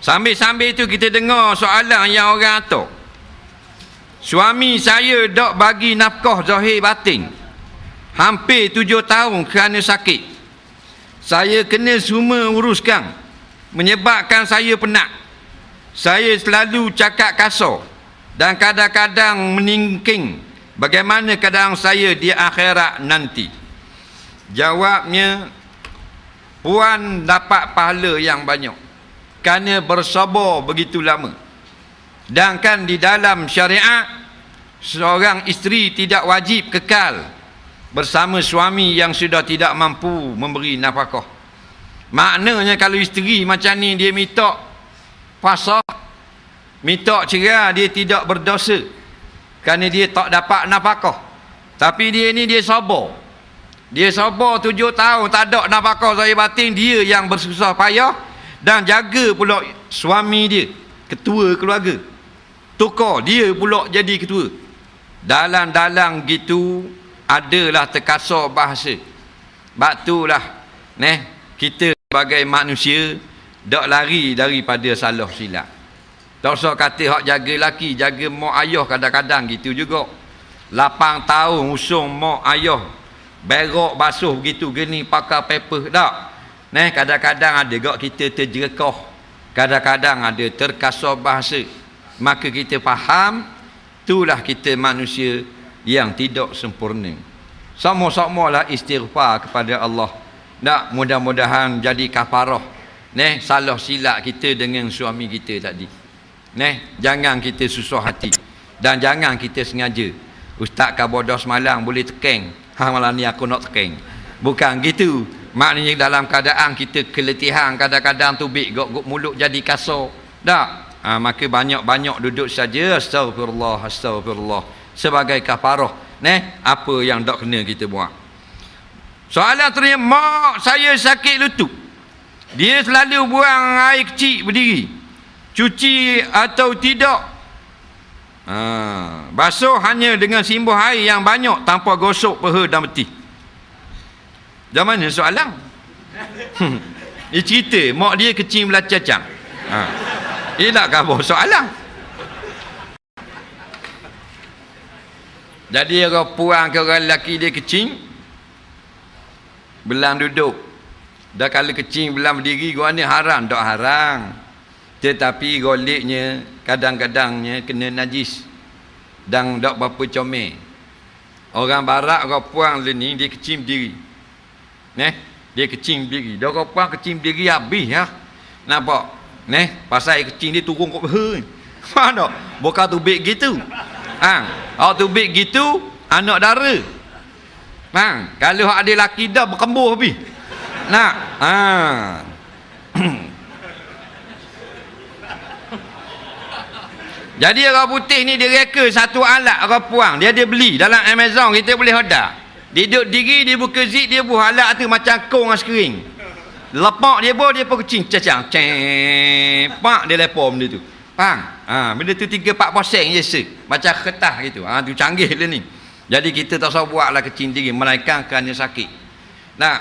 Sambil-sambil itu kita dengar soalan yang orang atuk. Suami saya dok bagi nafkah zahir batin hampir 7 tahun kerana sakit. Saya kena semua uruskan, menyebabkan saya penat. Saya selalu cakap kasar dan kadang-kadang meningking. Bagaimana keadaan saya di akhirat nanti? Jawabnya, puan dapat pahala yang banyak kerana bersabar begitu lama. Sedangkan di dalam syariat, seorang isteri tidak wajib kekal bersama suami yang sudah tidak mampu memberi nafkah. Maknanya kalau isteri macam ni dia minta fasakh, minta cerai, dia tidak berdosa kerana dia tak dapat nafkah. Tapi dia ni dia sabar. Dia sabar 7 tahun tak ada nafkah zahir batin, dia yang bersusah payah dan jaga pula suami dia, ketua keluarga. Tukar dia pula jadi ketua. Dalam-dalam gitu adalah terkasar bahasa. Sebab itulah kita sebagai manusia tak lari daripada salah silap. Tak usah kata hak jaga laki, jaga mak ayah kadang-kadang gitu juga. 8 tahun usung mak ayah berak basuh begitu gini pakai paper tak. Kadang-kadang ada gak kita terjerekah, kadang-kadang ada terkasar bahasa. Maka kita faham, itulah kita manusia yang tidak sempurna. Sama-samalah istighfar kepada Allah. Nak mudah-mudahan jadi kafarah salah silap kita dengan suami kita tadi. Jangan kita susah hati dan jangan kita sengaja. Ustaz kabodah semalam boleh tekeng, malam ni aku nak tekeng. Bukan gitu. Maknanya dalam keadaan kita keletihan, kadang-kadang tubik gok mulut jadi kasar. Tak? Maka banyak-banyak duduk saja astagfirullah, astagfirullah sebagai kafarah. Apa yang tak kena kita buat. Soalan ternyata, mak saya sakit lutut. Dia selalu buang air kecil berdiri. Cuci atau tidak? Basuh hanya dengan simbah air yang banyak tanpa gosok peha dan betih. Dah mana soalan? Dia cerita mak dia kecil belah cacang. Dia nak khabar soalan. Jadi orang puan ke orang lelaki dia kecil belang duduk. Dah kalau kecil belang berdiri gua ni haram, tak haram. Tetapi goliknya kadang-kadangnya kena najis dan tak berapa comel. Orang barat orang puan ni dia kecil berdiri. Dia kecil berdiri. Dia orang puan kecil berdiri habis ya. Nampak? Pasal air kecil dia turun kat peha. Mana? Bukan tubik gitu. Tubik gitu anak dara. Kalau ada laki dah berkembuh habis. Nak. Jadi orang putih ni dia reka satu alat orang puang. Dia ada beli dalam Amazon, kita boleh order. Dia duduk diri, dia buka zip, dia buah alat tu macam kong askering. Lepak dia buah, dia pun kecing cacang. Pak dia lepom dia tu. Benda tu 3-4% je set. Macam kertas gitu. Tu canggih dia ni. Jadi kita tak usah buatlah kecing diri, melainkan kerana sakit.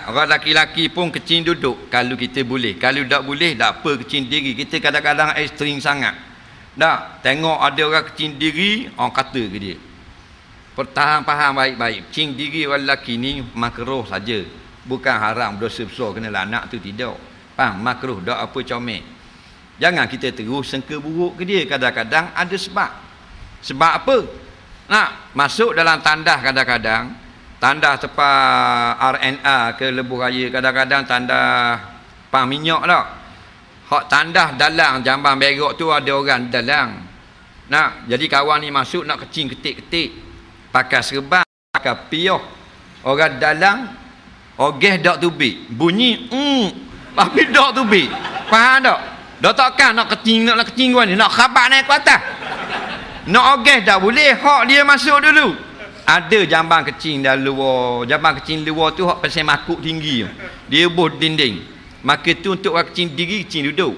Orang laki-laki pun kecing duduk kalau kita boleh. Kalau tak boleh, tak apa kecing diri. Kita kadang-kadang ekstrim sangat. Tengok ada orang kecing diri, orang kata ke dia. Faham baik-baik. Kecing diri orang lelaki ni makruh saja. Bukan haram, dosa besar kena lanak tu tidak. Faham? Makruh, tak apa comel. Jangan kita terus sangka buruk ke dia. Kadang-kadang ada sebab. Sebab apa? Masuk dalam tandas kadang-kadang. Tandas tepat RNA ke lebuh raya. Kadang-kadang tandas pang minyak tak. Hak tandas dalang jamban berak tu ada orang dalang. Jadi kawan ni masuk nak kecing ketik-ketik. Pakai serban, pakai piyah. Orang dalang, ogeh dak tubik. Bunyi, tapi dak tubik. Faham tak? Dah takkan nak kecing gua ni, nak khabar naik ke atas. Nak ogeh dah boleh, hak dia masuk dulu. Ada jamban kecing dah luar. Jamban kecing luar tu hak pasal makuk tinggi. Dia buh dinding. Maka tu untuk orang kecing diri, kecing duduk.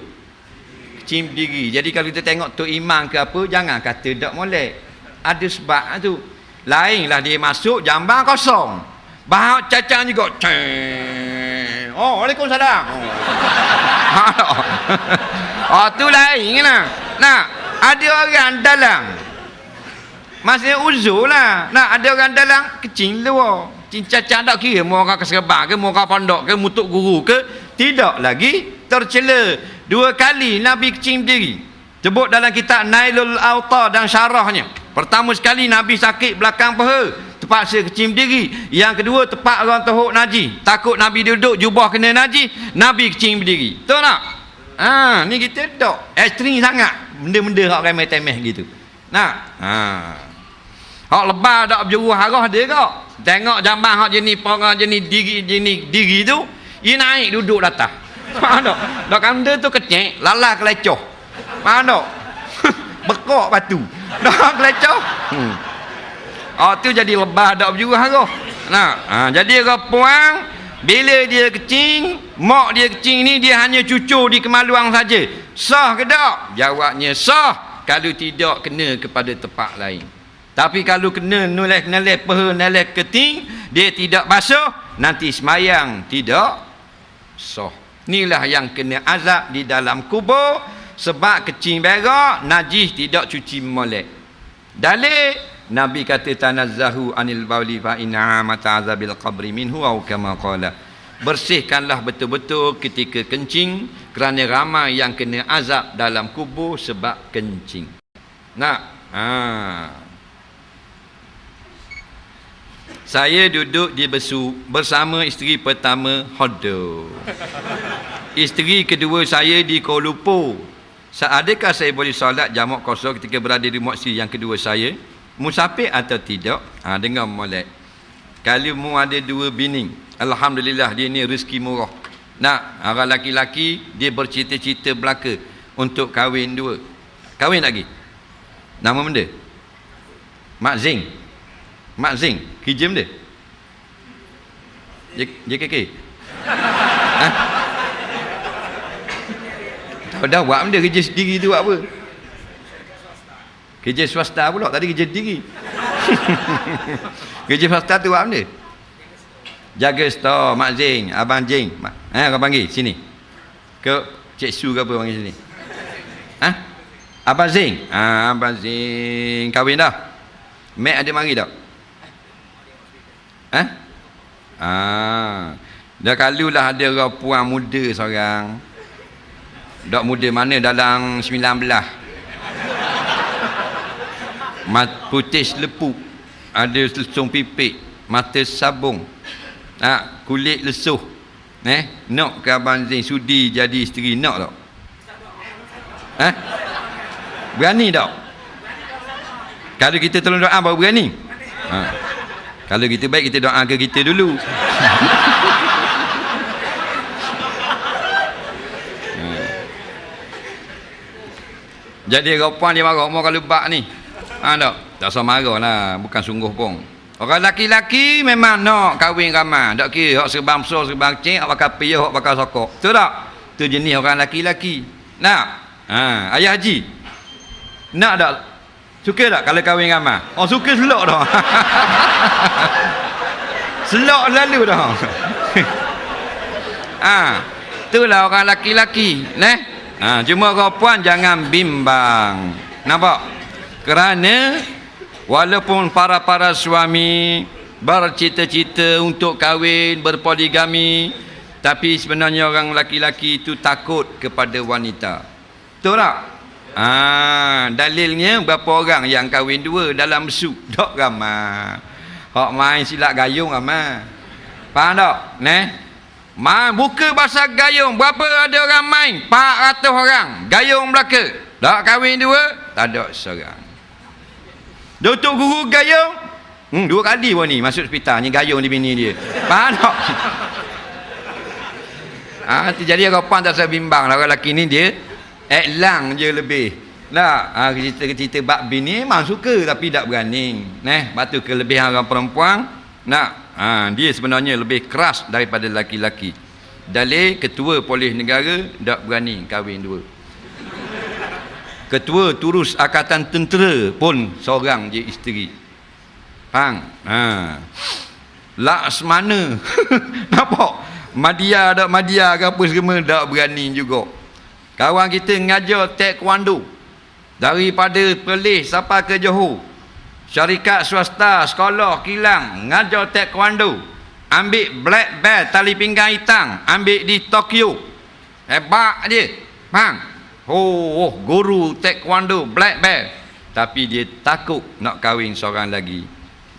Kecing diri. Jadi kalau kita tengok Tok Imam ke apa, jangan kata tak molek. Ada sebab tu. Lainlah dia masuk jamban kosong. Bahak cacang juga. Waalaikumsalam. Oh tu lain lah. Nah, ada orang dalam. Maksudnya uzur lah. Nah, ada orang dalam kecing luar. Cincang tak kira mau orang keserban ke, mau orang pondok ke, mutuk guru ke, tidak lagi tercela. 2 kali Nabi kecing berdiri. Sebut dalam kitab Nailul Awtar dan syarahnya. Pertama sekali Nabi sakit belakang paha, terpaksa kecing berdiri. Yang kedua tepat orang teruk najis. Takut Nabi duduk jubah kena najis, Nabi kecing berdiri. Tahu tak? Ni kita tak ekstrim sangat. Benda-benda hak remeh-temeh gitu. Nah, hak lebar dak berjuru harah dia kok. Tengok jamban hak jenis orang jenis diri tu, dia naik duduk atas. Faham tak? Dak kanda tu kecek, lalah kelecoh. Faham tak? Bekok batu. Dak kelecoh. Tu jadi lebar dak berjuru harah. Nah, jadi orang puang bila dia kecing, mak dia kecing ni dia hanya cucur di kemaluan saja. Sah ke tak? Jawabnya sah. Kalau tidak kena kepada tempat lain. Tapi kalau kena noleh paha, noleh keting, dia tidak basuh, nanti semayang tidak sah. Inilah yang kena azab di dalam kubur sebab kecing berak, najis tidak cuci molek. Dalil Nabi kata tanazzahu anil bauli fa inna mata azabil qabri minhu aw kama qala. Bersihkanlah betul-betul ketika kencing kerana ramai yang kena azab dalam kubur sebab kencing. Saya duduk di Besu bersama isteri pertama Hodo. Isteri kedua saya di Kuala Lumpur. Adakah saya boleh solat jamak kosong ketika berada di rumah isteri yang kedua saya? Musafir atau tidak? Dengar molek. Kalau mu ada 2 bini, alhamdulillah dia ni rezeki murah. Orang laki-laki dia bercita-cita belaka untuk kahwin 2. Kahwin lagi. Nama benda? Mak Zing. Mak Zing, kerja benda? JKK? Dah buat benda kerja sendiri tu buat apa? Kerja swasta pula, tadi kerja sendiri. Kerja swasta tu buat benda? Jaga store, Mak Zing, Abang Zing. Kau panggil sini. Ke Cik Su ke apa panggil sini? Abang Zing. Abang Zing kahwin dah? Mek ada mari tak? Dah kalulah ada orang puan muda seorang. Dak muda mana dalam 19. Putih lepuk, ada lesung pipik, mata sabung, kulit lesuh. Nak ke Abang Zin sudi jadi isteri, nak tak? Berani tak? Kalau kita tolong doa baru berani. Kalau kita baik, kita doa ke kita dulu. Jadi orang puan dia marah, mau kalau bak ni. Tak usah marah lah, bukan sungguh pun. Orang laki-laki memang nak kahwin ramai. Tak kira hak serban besar, serban kecil, hak bakal piyah, hak bakal sokok. Betul tak? Tu jenis orang laki-laki. Nak? Ayah Haji. Nak tak? Suka tak kalau kahwin ramai? Oh, suka selok dah. Selok lalu dah. Itulah orang laki-laki. Cuma orang puan jangan bimbang. Nampak? Kerana walaupun para suami bercita-cita untuk kahwin, berpoligami, tapi sebenarnya orang laki-laki itu takut kepada wanita. Betul tak? Dalilnya berapa orang yang kahwin 2 dalam besu? Tak ramai. Hak main silat gayung ramai. Faham tak? Buka bahasa gayung, berapa ada orang main? 400 orang gayung Melaka. Tak kahwin 2, tak ada seorang. Datuk guru gayung 2 kali pun ni masuk hospital ni, gayung di bini dia. Faham tak? Jadi orang puan tak usah bimbang lah. Orang lelaki ni dia eklang je lebih. Cerita-cerita bab bini memang suka tapi tak berani. Batu kelebihan orang perempuan dia sebenarnya lebih keras daripada laki-laki. Dalil ketua polis negara tak berani kahwin 2. Ketua Turus Angkatan Tentera pun seorang je isteri. Faham? Laksmana. Nampak? Madya ke apa semua tak berani juga. Kawan kita ngajar taekwondo daripada Perlis sampai ke Johor. Syarikat swasta, sekolah kilang ngajar taekwondo. Ambil black belt tali pinggang hitam, ambil di Tokyo. Hebat dia. Faham? Oh, guru taekwondo black belt. Tapi dia takut nak kahwin seorang lagi.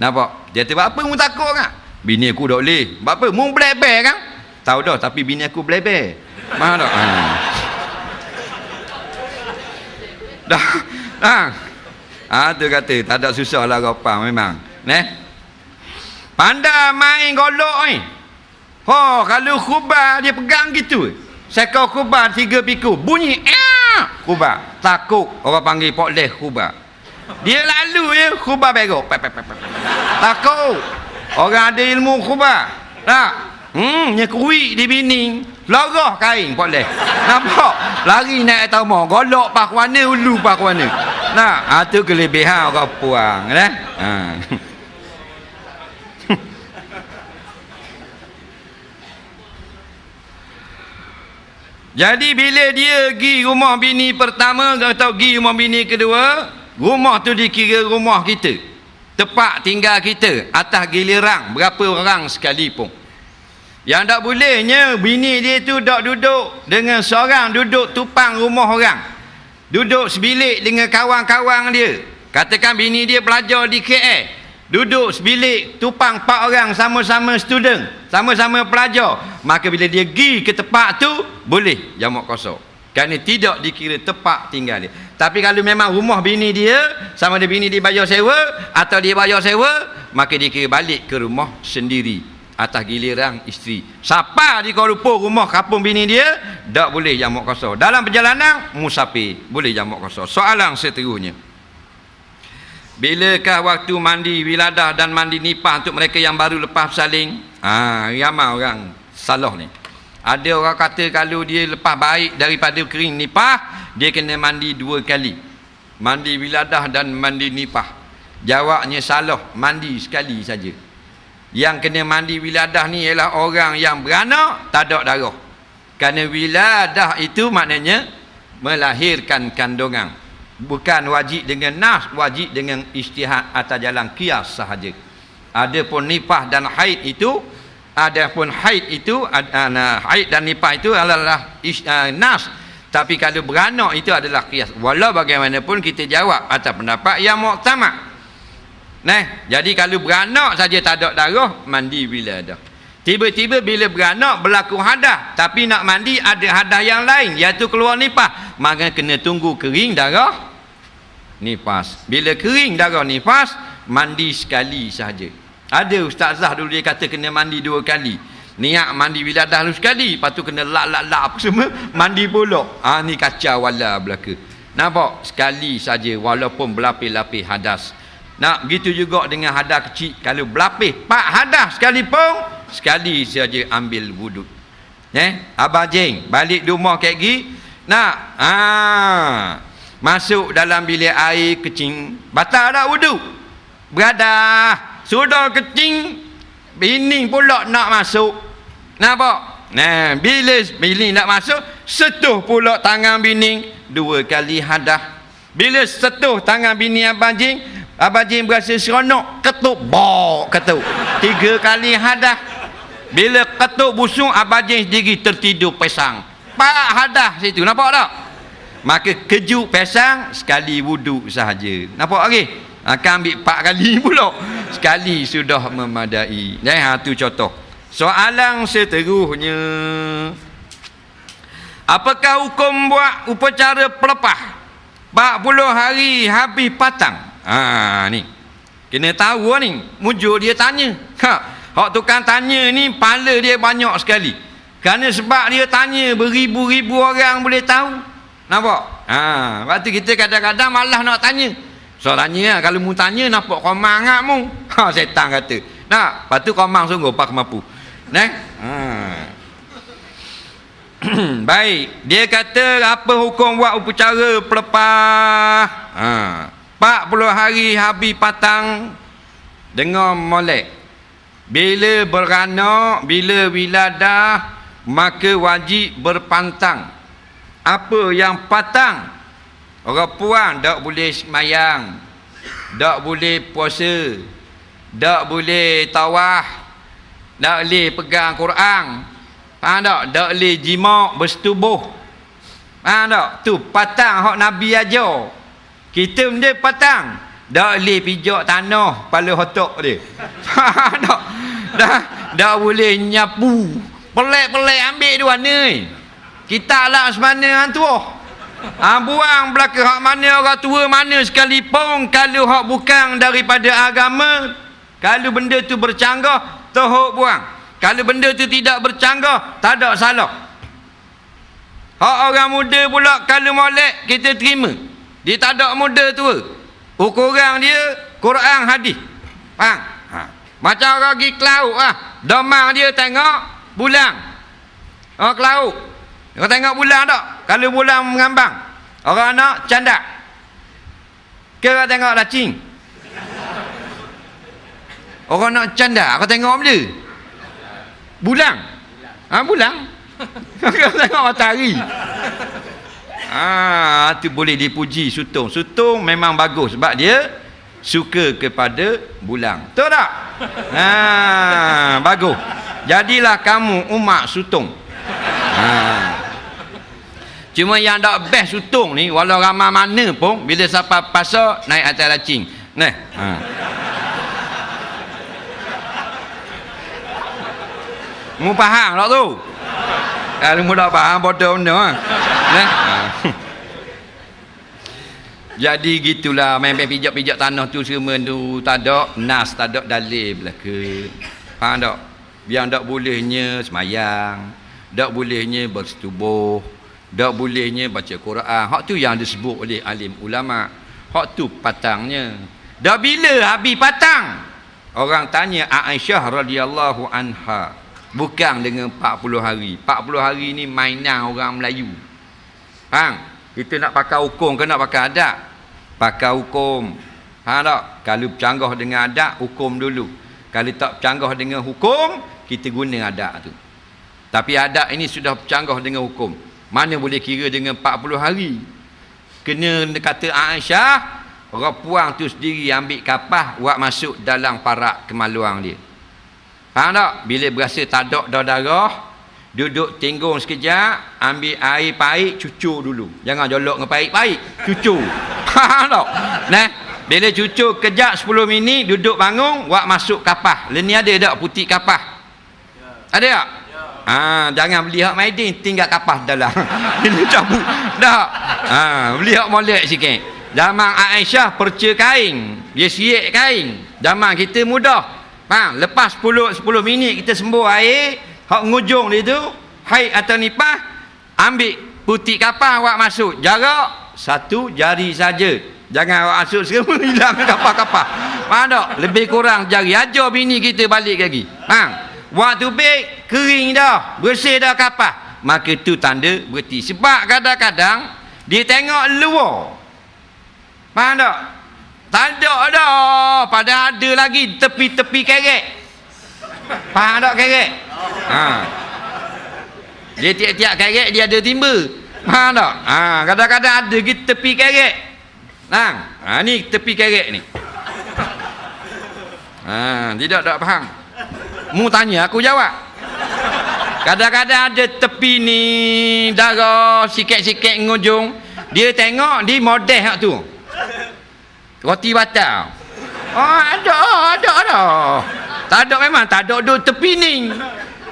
Nampak? Dia kata, apa mu takut kan? Bini aku tak boleh. Apa? Mu black belt kan? Tahu dah, tapi bini aku black belt. Faham tak? Dah. Tu kata tak ada susah lah apa memang. Pandai main golok ni. Kalau khubah dia pegang gitu. Sekor khubah 3 piku. Bunyi khubah. Takut orang panggil pokleh khubah. Dia lalu je khubah berok. Takut. Orang ada ilmu khubah. Tak? Nyekui di bini. Lorah kain pokleh. Nampak? Lari naik tamu. Golok pak warna, ulu pak warna. Nah, tu kelebihan orang puang. Jadi bila dia pergi rumah bini pertama atau pergi rumah bini kedua, rumah tu dikira rumah kita. Tempat tinggal kita atas giliran berapa orang sekalipun. Yang tak bolehnya bini dia tu tak duduk dengan seorang, duduk tupang rumah orang. Duduk sebilik dengan kawan-kawan dia. Katakan bini dia pelajar di KL. Duduk sebilik tupang 4 orang sama-sama student, sama-sama pelajar. Maka bila dia pergi ke tempat tu, boleh jamak kosong. Kerana tidak dikira tempat tinggal dia. Tapi kalau memang rumah bini dia, sama ada bini dia bayar sewa atau dia bayar sewa, maka dia kira balik ke rumah sendiri atas giliran isteri. Siapa di Kuala Lumpur rumah kampung bini dia, tak boleh jamak kosong. Dalam perjalanan musafir boleh jamak kosong. Soalan seterusnya, bilakah waktu mandi wiladah dan mandi nipah untuk mereka yang baru lepas bersalin? Ramai orang salah ni. Ada orang kata kalau dia lepas baik daripada kering nipah, dia kena mandi 2 kali. Mandi wiladah dan mandi nipah. Jawabnya salah, mandi sekali saja. Yang kena mandi wiladah ni ialah orang yang beranak tak ada darah. Kerana wiladah itu maknanya melahirkan kandungan. Bukan wajib dengan nas, wajib dengan ijtihad atas jalan qiyas sahaja. Adapun nipah dan haid itu, haid dan nipah itu adalah nas. Tapi kalau beranak itu adalah qiyas. Walau bagaimanapun kita jawab atas pendapat yang muktamad. Jadi kalau beranak saja tak ada darah, mandi wiladah. Tiba-tiba bila beranak berlaku hadas, tapi nak mandi ada hadas yang lain, iaitu keluar nifas, maka kena tunggu kering darah nifas. Bila kering darah nifas, mandi sekali sahaja. Ada ustazah dulu dia kata kena mandi 2 kali. Niat mandi wiladah dulu sekali, lepas tu kena lak apa semua, mandi pula. Ni kacau wala belaka. Nampak? Sekali saja walaupun berlapis-lapis hadas. Begitu juga dengan hadas kecil. Kalau berlapis 4 hadas sekalipun, sekali saja ambil wuduk. Abang Jeng balik rumah kayak gini, masuk dalam bilik air kecing, batal dah wuduk. Beradah sudah kecing, bini pula nak masuk. Nampak? Bila bini nak masuk, setuh pula tangan bini 2 kali hadas. Bila setuh tangan bini Abang Jeng berasa seronok, ketuk, ketuk 3 kali hadas. Bila ketuk busung, Abang Jeng sendiri tertidur pesang. 4 hadas situ, nampak tak? Maka kejut pesang, sekali wuduk sahaja. Nampak lagi? Akan ambil 4 kali pula. Sekali sudah memadai. Itu contoh. Soalan seterusnya, apakah hukum buat upacara pelepah 40 hari habis patang? Ni kena tahu ni. Mujur dia tanya. Hak tukang tanya ni pala dia banyak sekali. Kerana sebab dia tanya beribu-ribu orang boleh tahu. Nampak? Waktu kita kadang-kadang malah nak tanya. So tanya kalau mu tanya nampak komang ngak mu. Setan kata. Lepas tu komang sungguh pak mampu. Baik, dia kata apa hukum buat upacara pelepah 40 hari habis patang dengan molek. Bila beranak, bila wiladah, maka wajib berpantang apa yang patang. Orang puan tak boleh semayang, tak boleh puasa, tak boleh tawaf, tak boleh pegang Quran, faham tak? Tak boleh jima' bersetubuh, faham tak? Tu patang hak Nabi ajar. Kita benda patang, tak boleh pijak tanah kepala hotok dia, faham tak? Tak boleh nyapu, pelik-pelik ambil dua ni. Kita lah semana hang tua. Buang belaka hak mana orang tua mana sekalipun, kalau hak bukan daripada agama, kalau benda tu bercanggah, tohok buang. Kalau benda tu tidak bercanggah, tak ada salah. Hak orang muda pula kalau molek kita terima. Dia tak ada muda tua. Ukuran dia Quran hadis. Faham? Macam orang pergi ke laut lah. Domang dia tengok bulan. Orang ke laut. Kau tengok bulan tak? Kalau bulan mengambang, orang nak candak. Ke kau tengok lacing? Orang nak candak, kau tengok benda? Bulan. Bulan. Kau tengok matahari. Tu boleh dipuji Sutong. Sutong memang bagus sebab dia suka kepada bulan. Betul tak? Bagus. Jadilah kamu umat Sutong. Cuma yang tak best Sutong ni, walau ramai mana pun, bila sampai pasar naik atas lacing. Nah. Mu faham tak tu? Kalau mu tak faham bodoh benda. Nah. Jadi gitulah, main pijak-pijak tanah tu semua tu tak ada nas, tak ada dalil belaka. Faham tak? Yang tak bolehnya semayang, tak bolehnya bersetubuh, tak bolehnya baca Quran. Hak tu yang disebut oleh alim ulama. Hak tu patangnya. Dah bila habis patang? Orang tanya Aisyah radhiyallahu anha. Bukan dengan 40 hari. 40 hari ni mainan orang Melayu. Faham? Kita nak pakai hukum ke nak pakai adat? Pakai hukum. Faham tak? Kalau bercanggah dengan adat, hukum dulu. Kalau tak bercanggah dengan hukum, kita guna adat tu. Tapi adat ini sudah bercanggah dengan hukum. Mana boleh kira dengan 40 hari? Kena kata Aisyah, orang puang tu sendiri ambil kapah buat masuk dalam parak kemaluan dia. Faham tak? Bila berasa tak ada darah, duduk tenggung sekejap, ambil air pahit, cucur dulu. Jangan jolok dengan pahit-pahit, cucur. Faham tak? Nah, bila cucur kejap 10 minit, duduk bangun, buat masuk kapah. Ni ada tak putih kapah? Ada tak? Jangan beli hak Maidin tinggal kapas dalam. Ini cabut dah. Beli hak molek sikit. Zaman Aisyah perca kain, dia siap kain. Zaman kita mudah. Faham? Lepas 10 minit kita sembuh air, hak ngujung dia tu, haid atau nipah, ambil putih kapas awak masuk. Jarak 1 jari saja. Jangan awak masuk semua hilang kapas-kapas. Faham tak? Lebih kurang jari. Ajar bini kita balik lagi. Faham? Waktu baik, kering dah, bersih dah kapas, maka tu tanda berhenti. Sebab kadang-kadang dia tengok luar, faham tak? Tak ada dah, padahal ada lagi tepi-tepi kerek. Faham tak kerek? Dia tiap-tiap kerek dia ada timba. Faham tak? Kadang-kadang ada lagi tepi kerek. Ni tepi kerek ni. Tidak tak faham. Mu tanya aku jawab. Kadang-kadang ada tepi ni darah sikit-sikit ngujung, dia tengok di model hak tu. Roti batal. Ada. Tak ada, memang tak ada duduk tepi ni.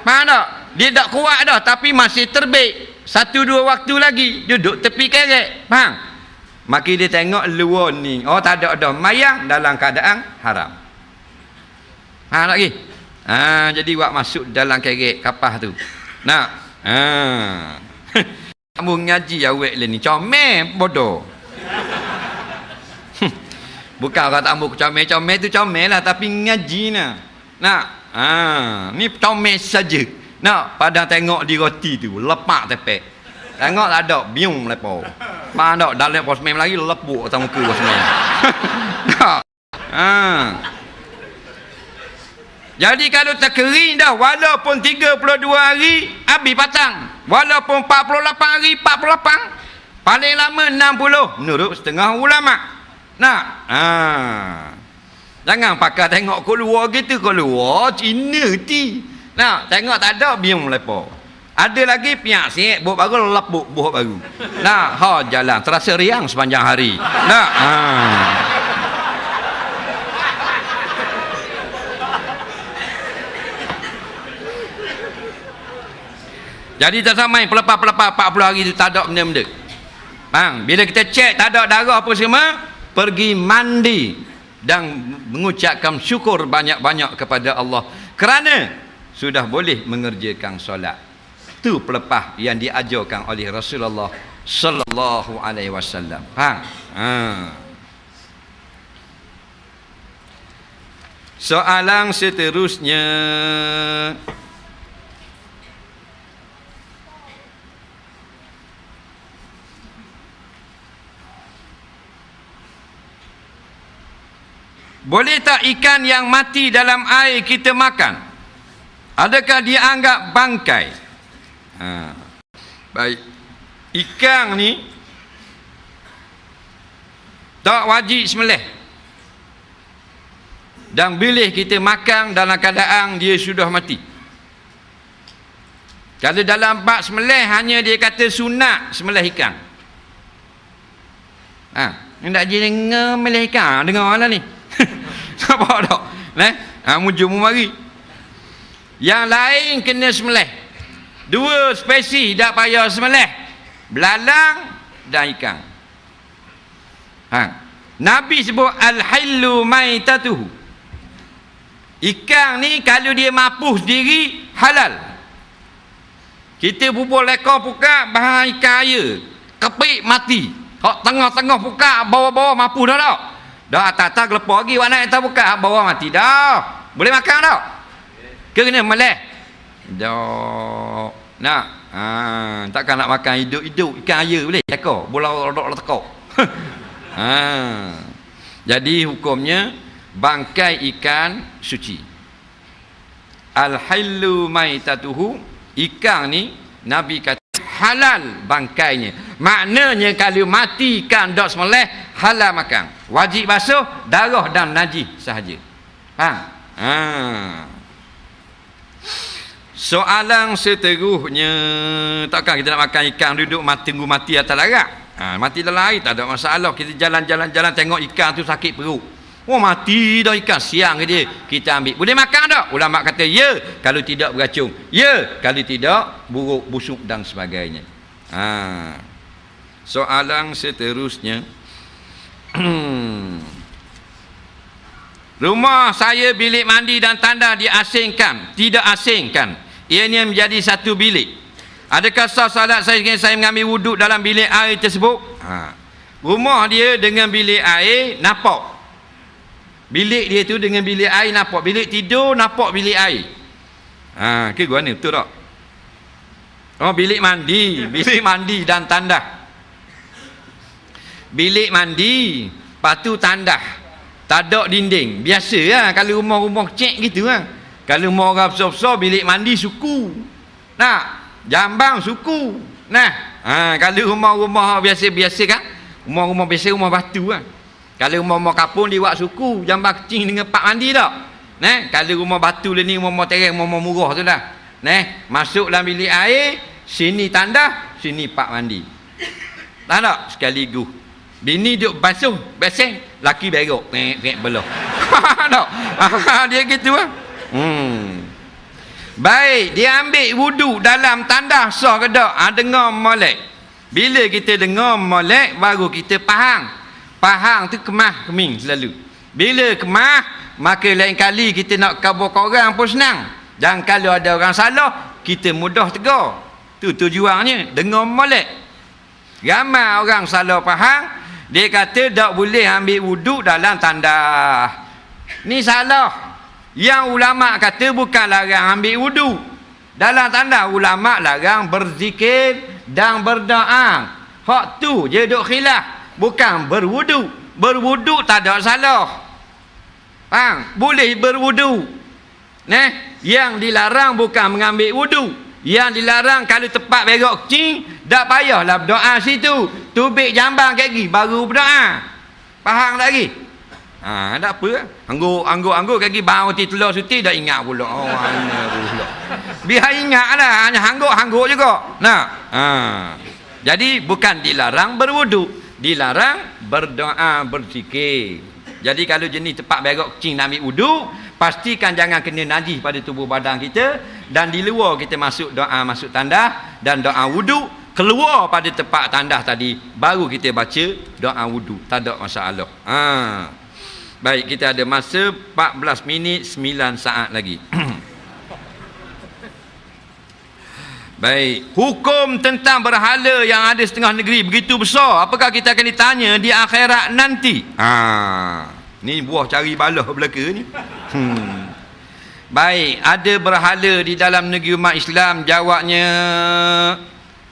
Faham tak? Dia tak kuat dah tapi masih terbit. 1-2 waktu lagi duduk tepi kerek. Faham? Maka dia tengok luar ni. Tak ada mayang dalam keadaan haram. Faham lagi? Jadi buat masuk dalam kerek kapas tu. Nak. Kamu ngaji awak ni comel bodoh. Bukan orang tak ambil comel tu comel lah, tapi ngaji lah. Nak. Ni comel saja. Nak padang tengok di roti tu lepak tepek. Tengok tak ada biung lepo. Faham tak? Dalam posmen lagi lepuk atas muka posmen. Nak. Jadi kalau terkering dah, walaupun 32 hari, habis patang. Walaupun 48 hari, 48. Paling lama 60. Menurut setengah ulama. Nak? Jangan pakai tengok keluar gitu. Keluar, Cina ti. Nak? Tengok tak ada, biar melepas. Ada lagi piak siap, buat baru lapuk, buat baru. Nak? Jalan. Terasa riang sepanjang hari. Nak? Jadi tak samai pelepah-pelepah 40 hari tu tak ada benda-benda. Bang, bila kita cek tak ada darah apa semua, pergi mandi dan mengucapkan syukur banyak-banyak kepada Allah kerana sudah boleh mengerjakan solat. Itu pelepah yang diajarkan oleh Rasulullah sallallahu alaihi wasallam. Faham? Soalan seterusnya, boleh tak ikan yang mati dalam air kita makan? Adakah dianggap bangkai? Baik. Ikan ni tak wajib sembelih. Dan boleh kita makan dalam keadaan dia sudah mati. Kalau dalam bab sembelih hanya dia kata sunat sembelih ikan. Hendak je dengar sembelih ikan, dengarlah ni. Nampak tak? Mujur mari. Yang lain kena sembelih. Dua spesies tak payah sembelih. Belalang dan ikan. Nabi sebut al-hillu maitatuhu. Ikan ni kalau dia mapuh sendiri halal. Kita bubur lekor pukat bahan ikan air. Kepik mati. Hak tengah-tengah pukat bawah-bawah mapuh dah tak? Dah atas-atas gelepar lagi warna yang tak buka bawah mati dah. Boleh makan tak? Kena meleh. Dah. Nak. Takkan nak makan hidup-hidup ikan air boleh? Tekor. Bola rodok tekor. Jadi hukumnya bangkai ikan suci. Al-hillu maitatuhu, ikan ni Nabi kata halal bangkainya. Maknanya kalau mati ikan dak sembelih halal makan. Wajib basuh darah dan najis sahaja. Soalan seterusnya, takkan kita nak makan ikan duduk tunggu mati atas larat? Mati dalam air tak ada masalah. Kita jalan-jalan tengok ikan tu sakit perut. Mati dah ikan, siang ke dia. Kita ambil. Boleh makan tak? Ulama kata ya, kalau tidak beracun. Ya, kalau tidak buruk, busuk dan sebagainya. Soalan seterusnya. Rumah saya bilik mandi dan tandas diasingkan. Tidak asingkan. Ianya menjadi satu bilik. Adakah sah salat saya jika saya mengambil wuduk dalam bilik air tersebut? Rumah dia dengan bilik air nampak. Bilik dia tu dengan bilik air nampak. Bilik tidur nampak bilik air. Ke gua ni betul tak? Bilik mandi. Bilik mandi dan tandas. Bilik mandi, lepas tu tandas. Tak ada dinding. Biasa lah kalau rumah-rumah kecil gitu lah. Kalau rumah orang besar-besar, bilik mandi suku. Jambang suku. Kalau rumah-rumah biasa-biasa kan, rumah-rumah biasa rumah batu kan. Kalau rumah-rumah kapung dia buat suku, jambang kecil dengan pak mandi tak. Kalau rumah batu ni rumah terang, rumah murah tu dah. Masuk dalam bilik air, sini tandas, sini pak mandi. Tak tak sekaligus. Bini duk basuh, beseng, laki berok, belah. Tak? Dia gitu lah. Baik, dia ambil wuduk dalam tandas sah ke tak? Dengar molek. Bila kita dengar molek, baru kita faham. Faham tu kemah keming selalu. Bila kemah, maka lain kali kita nak khabar korang pun senang. Dan kalau ada orang salah, kita mudah tegur. Tu tujuannya, dengar molek. Ramai orang salah faham. Dia kata tak boleh ambil wuduk dalam tandas. Ni salah. Yang ulama kata bukan larang ambil wuduk dalam tandas. Ulama larang berzikir dan berdoa. Hak tu je duk khilaf. Bukan berwuduk. Berwuduk tak ada salah. Boleh berwuduk. Yang dilarang bukan mengambil wudu. Yang dilarang kalau tempat berak kecil, tak payahlah berdoa situ. Tubik jambang kaki baru berdoa. Faham tak lagi? Tak apa. Anggur kaki bau ti telur suti dah ingat pula. Oh, mana pula. Biar ingatlah, hanya hangguk juga. Jadi bukan dilarang berwudu, dilarang berdoa, berzikir. Jadi kalau jenis tempat berak kecil nak ambil wudu, pastikan jangan kena najis pada tubuh badan kita, dan di luar kita masuk doa, masuk tandas dan doa wudu, keluar pada tempat tandas tadi baru kita baca doa wudu, tak ada masalah. Baik, kita ada masa 14 minit 9 saat lagi. Baik, hukum tentang berhala yang ada setengah negeri begitu besar, apakah kita akan ditanya di akhirat nanti? Ni buah cari balah belaka ni. Baik, ada berhala di dalam negeri umat Islam? Jawabnya,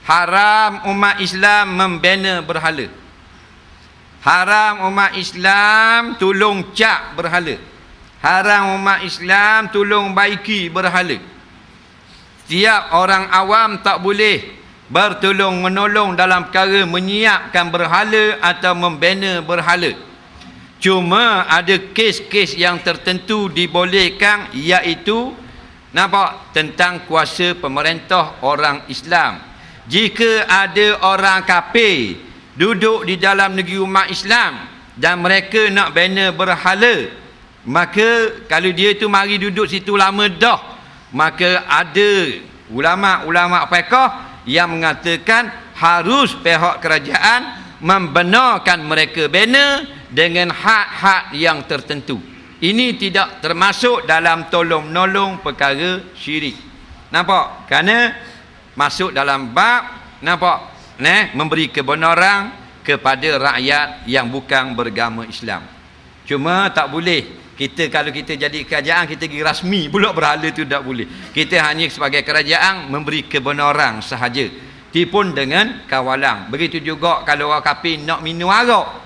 haram umat Islam membina berhala. Haram umat Islam tolong cap berhala. Haram umat Islam tolong baiki berhala. Setiap orang awam tak boleh bertolong menolong dalam perkara menyiapkan berhala atau membina berhala. Cuma ada kes-kes yang tertentu dibolehkan, iaitu tentang kuasa pemerintah orang Islam. Jika ada orang kafir duduk di dalam negeri umat Islam dan mereka nak bina berhala, maka kalau dia tu mari duduk situ lama dah, maka ada ulama-ulama fiqh yang mengatakan harus pihak kerajaan membenarkan mereka bina dengan hak-hak yang tertentu. Ini tidak termasuk dalam tolong-menolong perkara syirik. Nampak? Kerana masuk dalam bab memberi kebenaran kepada rakyat yang bukan beragama Islam. Cuma tak boleh kita, kalau kita jadi kerajaan, kita pergi rasmi pula berhala tu tak boleh. Kita hanya sebagai kerajaan memberi kebenaran sahaja, tipun dengan kawalan. Begitu juga kalau orang kafir nak minum arak,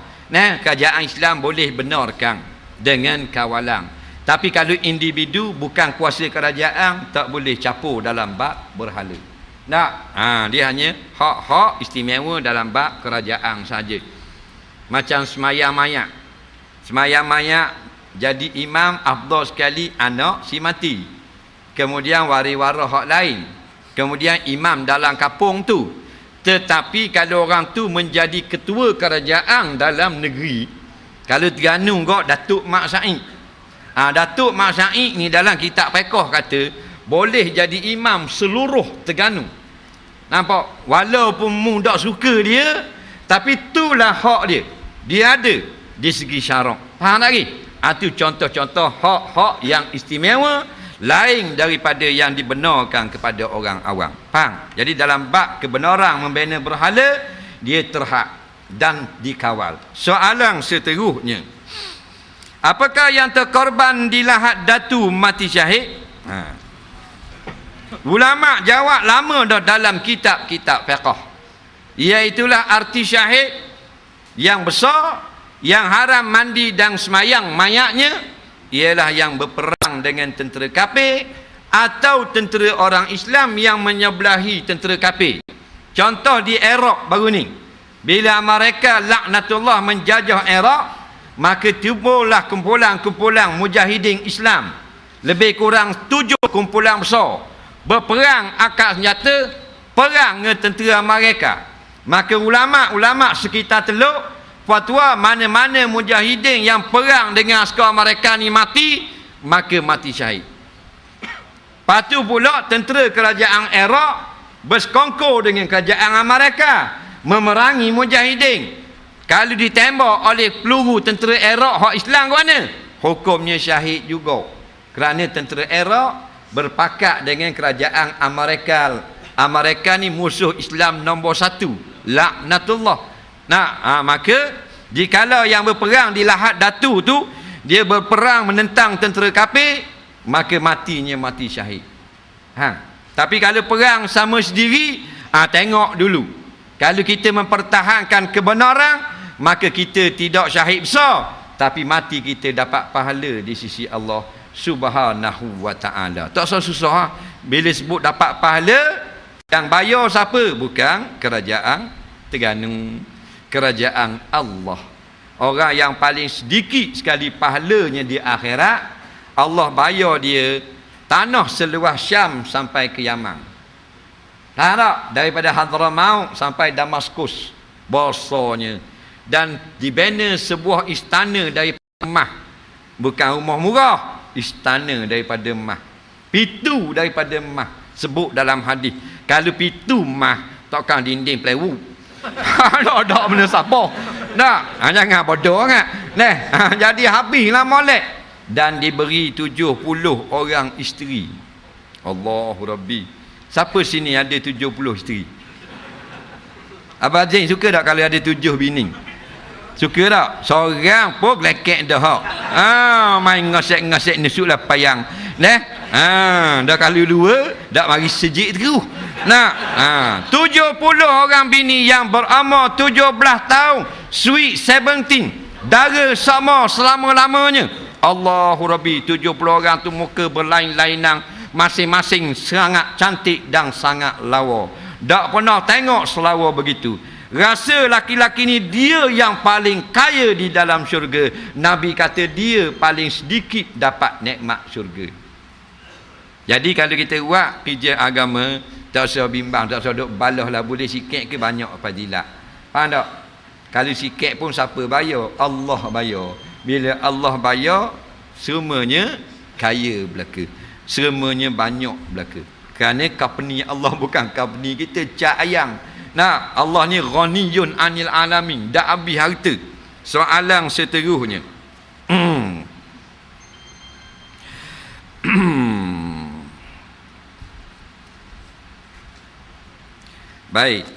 kerajaan Islam boleh benarkan dengan kawalan. Tapi kalau individu bukan kuasa kerajaan, tak boleh capur dalam bab berhala. Dia hanya hak-hak istimewa dalam bab kerajaan saja. Macam semayang mayat. Semayang mayat jadi imam afdal sekali anak si mati. Kemudian waris-waris hak lain. Kemudian imam dalam kampung tu. Tetapi kalau orang tu menjadi ketua kerajaan dalam negeri, kalau Terengganu kau Datuk Mak Said. Datuk Mak Said ni dalam kitab fiqh kata boleh jadi imam seluruh Terengganu. Nampak? Walaupun mu tak suka dia, tapi itulah hak dia. Dia ada di segi syarak. Faham tak lagi? Itu contoh-contoh hak-hak yang istimewa, lain daripada yang dibenarkan kepada orang awam. Faham? Jadi dalam bab kebenaran membina berhala, dia terhad dan dikawal. Soalan seterusnya, apakah yang terkorban di lahat datu mati syahid? Ulama jawab lama dah dalam kitab-kitab fiqh. Iaitulah arti syahid yang besar, yang haram mandi dan semayang mayatnya, ialah yang berperang dengan tentera kafir atau tentera orang Islam yang menyebelahi tentera kafir. Contoh di Iraq baru ni, bila mereka laknatullah menjajah Iraq, maka timbullah kumpulan-kumpulan mujahidin Islam, lebih kurang 7 kumpulan besar, berperang akal senjata, perang dengan tentera mereka. Maka ulama-ulama sekitar Teluk fatwa mana-mana mujahidin yang perang dengan askar mereka ni mati, maka mati syahid. Patu pula tentera kerajaan Iraq bersekongkol dengan kerajaan Amerika memerangi mujahidin. Kalau ditembak oleh peluru tentera Iraq hak Islam ke mana? Hukumnya syahid juga. Kerana tentera Iraq berpakat dengan kerajaan Amerika. Amerika ni musuh Islam nombor 1. Laknatullah. Maka jikalau yang berperang di lahat datu tu dia berperang menentang tentera kafir, maka matinya mati syahid. Tapi kalau perang sama sendiri, tengok dulu. Kalau kita mempertahankan kebenaran, maka kita tidak syahid besar, tapi mati kita dapat pahala di sisi Allah Subhanahu wa ta'ala. Tak susah. Bila sebut dapat pahala, yang bayar siapa? Bukan kerajaan Terengganu, kerajaan Allah. Orang yang paling sedikit sekali pahalanya di akhirat, Allah bayar dia tanah seluas Syam sampai ke Yaman. Tak? Daripada Hadramaut sampai Damaskus, bosanya. Dan dibina sebuah istana daripada emas. Bukan rumah murah, istana daripada emas. Pitu daripada emas. Sebut dalam hadis, kalau pitu emas, takkan dinding plywood. Tak benda siapa. Tak, jangan bodoh kan. Jadi habislah molek. Dan diberi 70 orang isteri. Allahu Rabbi. Siapa sini ada 70 isteri? Abang Azim suka tak kalau ada 7 bini? Suka tak? Seorang pun lekek dah. Main ngosek-ngosek nusuklah payang. Dah kalau 2, dah mari sejik terus. 70 orang bini yang beramar 17 tahun, sweet 17, dara sama selama-lamanya. Allahu Rabbi, 70 orang tu muka berlain-lainan, masing-masing sangat cantik dan sangat lawa. Tak pernah tengok selawa begitu. Rasa laki-laki ni dia yang paling kaya di dalam syurga. Nabi kata dia paling sedikit dapat nikmat syurga. Jadi kalau kita buat kerja agama, tak usah bimbang, tak usah duk balah lah, boleh sikit ke banyak fadilat. Faham tak? Kalau sikit pun siapa bayar? Allah bayar. Bila Allah bayar, semuanya kaya belaka. Semuanya banyak belaka. Kerana company Allah bukan company kita cak ayang. Allah ni ghaniyun anil alamin, dak habis harta. Soalan seterusnya. Baik.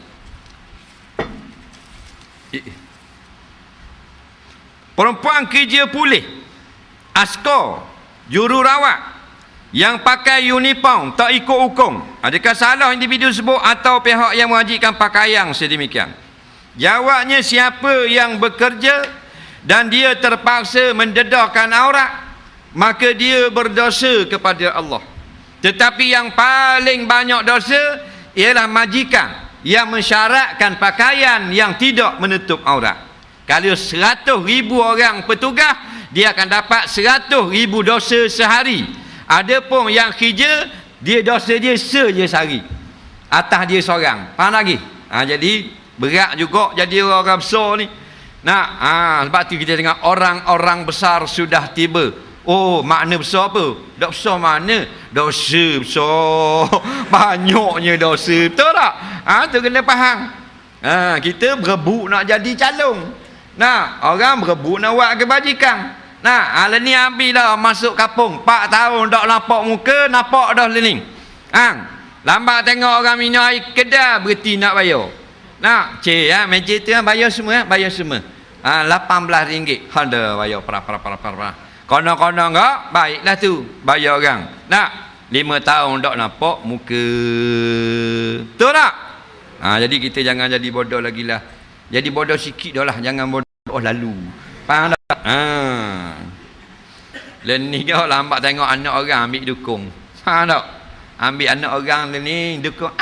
Perempuan kerja pulih, askar, jururawat yang pakai uniform tak ikut hukum, adakah salah individu sebut atau pihak yang mewajibkan pakaian sedemikian? Jawabnya, siapa yang bekerja dan dia terpaksa mendedahkan aurat, maka dia berdosa kepada Allah. Tetapi yang paling banyak dosa ialah majikan yang mensyaratkan pakaian yang tidak menutup aurat. Kalau 100,000 orang petugas, dia akan dapat 100,000 dosa sehari. Adapun yang kerja, dia dosa dia je sehari. Atas dia seorang. Faham lagi? Jadi berat juga jadi orang besar ni. Sebab tu kita tengok orang-orang besar sudah tiba. Oh, makna besar apa? Tak besar mana? Dosa besar. Banyaknya dosa. Betul tak? Tu kena faham. Kita berebut nak jadi calon. Orang berebut nak buat kebajikan. Ala ni habis dah masuk kampung 4 tahun tak nampak muka, nampak dah lening. Lambat tengok orang minum air kedai, berhenti nak bayar. Meja tu bayar semua, bayar semua. RM18. Ada bayar para. Konon-konon enggak, baiklah tu, bayar orang. 5 tahun tak nampak muka. Betul tak? Jadi kita jangan jadi bodoh lagi lah. Jadi bodoh sikit dah lah, jangan bodoh lalu. Faham tak? Learning kau lambat tengok anak orang ambil dukung. Faham tak? Ambil anak orang ni dukung.